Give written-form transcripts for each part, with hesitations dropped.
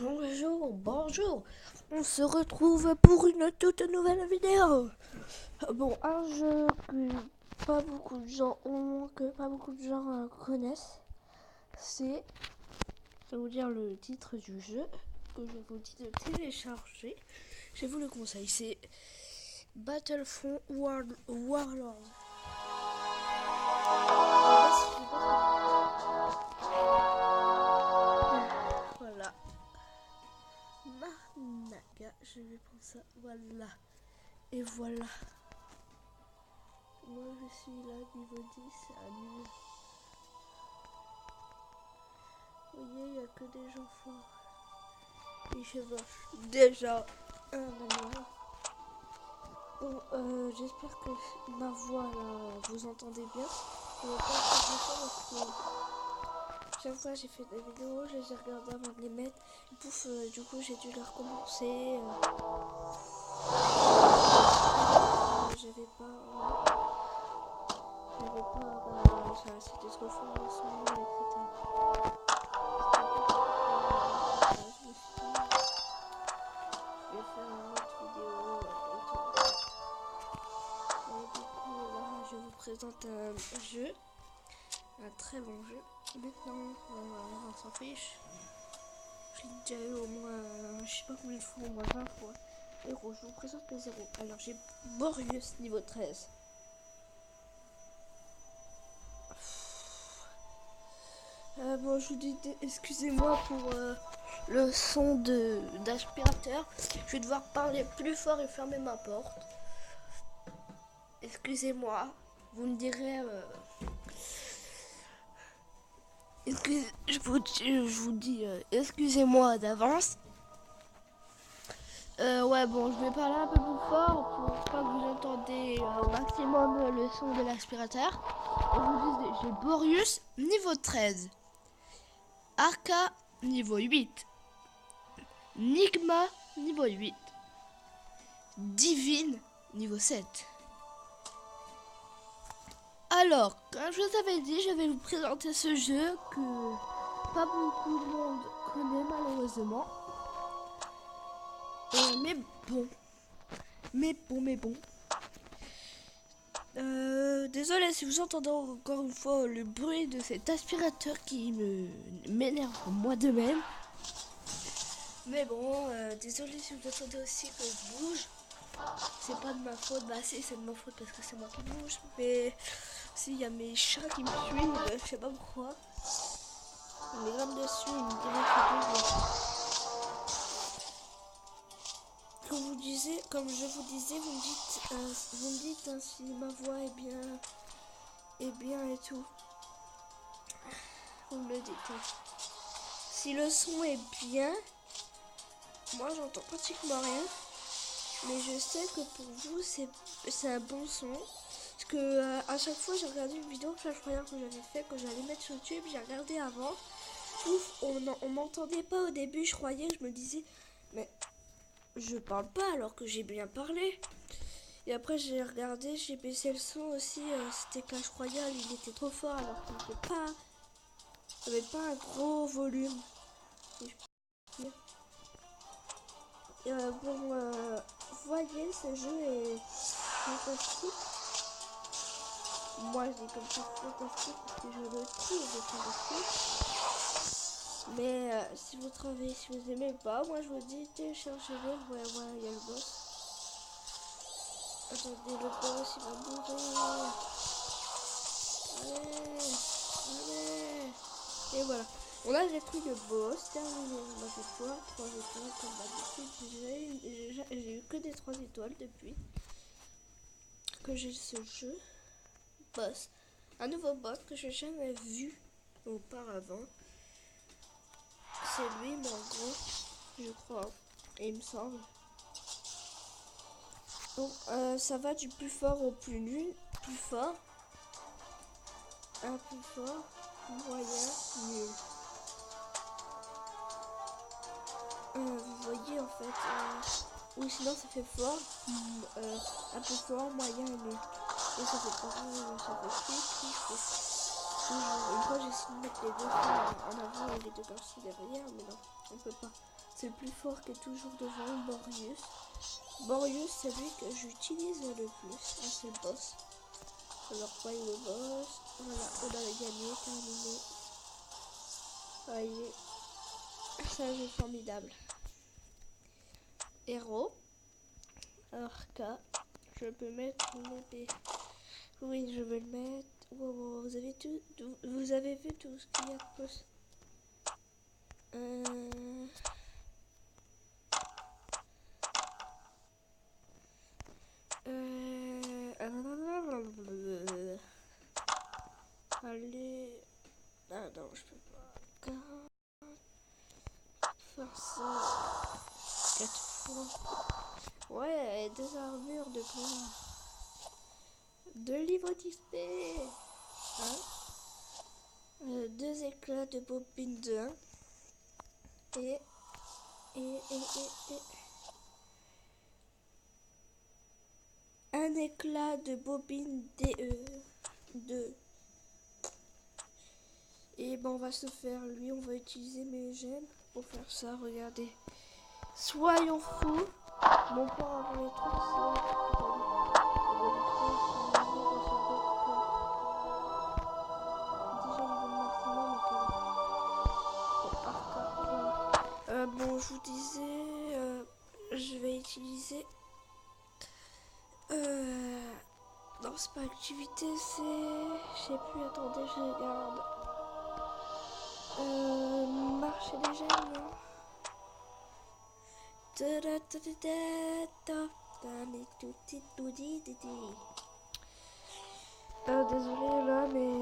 Bonjour, on se retrouve pour une toute nouvelle vidéo. Bon, un jeu que pas beaucoup de gens connaissent, c'est, je vais vous dire le titre du jeu, que je vous dis de télécharger. Je vous le conseille, c'est Battlefront Warlords. Voilà. Marnaga, je vais prendre ça, voilà. Et voilà. Moi je suis là, niveau 10 à niveau. Vous voyez, il n'y a que des gens forts. Et je chevauche déjà un animal. Bon, j'espère que ma voix là, vous entendez bien. Je vais pas faire de ça parce que chaque fois j'ai fait des vidéos, je les ai regardées avant de les mettre. Et pouf, du coup j'ai dû les recommencer. J'avais pas. C'était trop fort en ce moment, etc. Je me suis dit, je vais faire une autre vidéo et tout. Et du coup, là, je vous présente un jeu, un très bon jeu. Maintenant, on s'en fiche. Je l'ai déjà eu au moins, je sais pas combien de fois, au moins 20 fois. Héros, je vous présente mes héros. Alors, j'ai Boreas niveau 13. Bon, je vous dis, excusez-moi pour le son d'aspirateur. Je vais devoir parler plus fort et fermer ma porte. Excusez-moi. Vous me direz. Je vous dis excusez-moi d'avance. Ouais, bon, je vais parler un peu plus fort pour pas que vous entendez au maximum le son de l'aspirateur. Je vous dis, j'ai Boreas niveau 13. Arca niveau 8. Nigma niveau 8. Divine niveau 7. Alors, comme je vous avais dit, je vais vous présenter ce jeu que pas beaucoup de monde connaît malheureusement. Mais bon. Désolé si vous entendez encore une fois le bruit de cet aspirateur qui m'énerve moi de même. Mais bon, désolé si vous entendez aussi que je bouge. C'est pas de ma faute, bah si c'est de ma faute parce que c'est moi qui bouge. Mais s'il y a mes chats qui me suivent, je sais pas pourquoi. Ils me grimpent dessus, ils me diraient que je bouge. Comme je vous disais, vous me dites si ma voix est bien et tout. Vous me le dites. Si le son est bien, moi j'entends pratiquement rien. Mais je sais que pour vous c'est un bon son. Parce que à chaque fois j'ai regardé une vidéo Clash Royale que j'avais fait, que j'allais mettre sur YouTube, j'ai regardé avant. Ouf, on m'entendait pas au début, je croyais, je me disais, mais je parle pas alors que j'ai bien parlé. Et après j'ai regardé, j'ai baissé le son aussi, c'était Clash Royale, il était trop fort alors qu'il n'avait pas un gros volume. Si je puis dire. Vous voyez, ce jeu est fantastique. Moi je dis comme ça fantastique parce que je le trouve fantastique. Mais si vous aimez pas, moi je vous dis téléchargez-le. Voilà, il y a le boss. Attendez, le boss il va mourir. Allez. Et voilà. On a détruit le boss, terminé ma victoire, 3 étoiles comme d'habitude. J'ai eu que des 3 étoiles depuis que j'ai ce jeu. Boss. Un nouveau boss que j'ai jamais vu auparavant. C'est lui, mais en gros, je crois, et il me semble. Donc, ça va du plus fort au plus nul, plus fort, un plus fort, moyen, nul. Vous voyez en fait, ou sinon ça fait fort, un peu fort, moyen, nul. Et ça fait pareil, ça fait clic. Une fois j'ai essayé de mettre les deux en avant et les deux comme-ci derrière, mais non, on peut pas. c'est le plus fort qui est toujours devant, Borius. Borius, c'est lui que j'utilise le plus. Ah, c'est le boss. Alors, voyez le boss. Voilà, on a gagné, terminé. Voyez. C'est un jeu formidable. Héros. Alors, K. Je peux mettre l'épée. Oui, je vais le mettre. Wow, vous avez tout. Vous avez vu tout ce qu'il y a de plus. Allez. Ah non, je peux pas. Faire ça 4 fois. Ouais, des armures de quoi? 2 livres d'XP. Hein? 2 éclats de bobine de 1. Et un éclat de bobine DE2. Et ben on va se faire lui, on va utiliser mes gemmes pour faire ça, regardez. Soyons fous. Mon port avant les trucs, bon, je vous disais, je vais utiliser. Non, c'est pas activité, c'est. Je sais plus, attendez, je regarde. Marcher des gemmes, non? Désolé là, mais.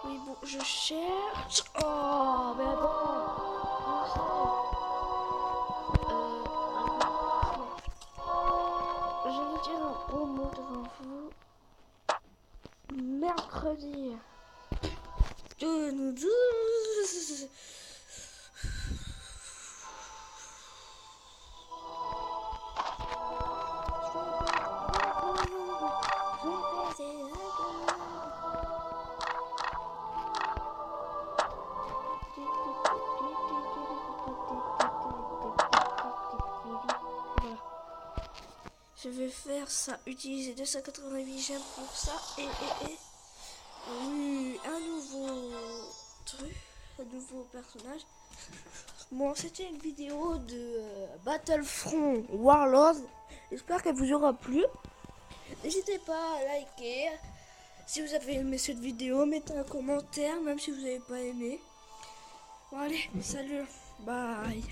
Oui, bon, je cherche. Oh, mais attends. Je vais dire un gros mot devant vous. Mercredi. Je vais faire ça, utiliser 288 gemmes pour ça et oui, un nouveau truc, un nouveau personnage. Bon, c'était une vidéo de Battlefront Warlords. J'espère qu'elle vous aura plu. N'hésitez pas à liker. Si vous avez aimé cette vidéo, mettez un commentaire, même si vous n'avez pas aimé. Bon allez, salut, bye.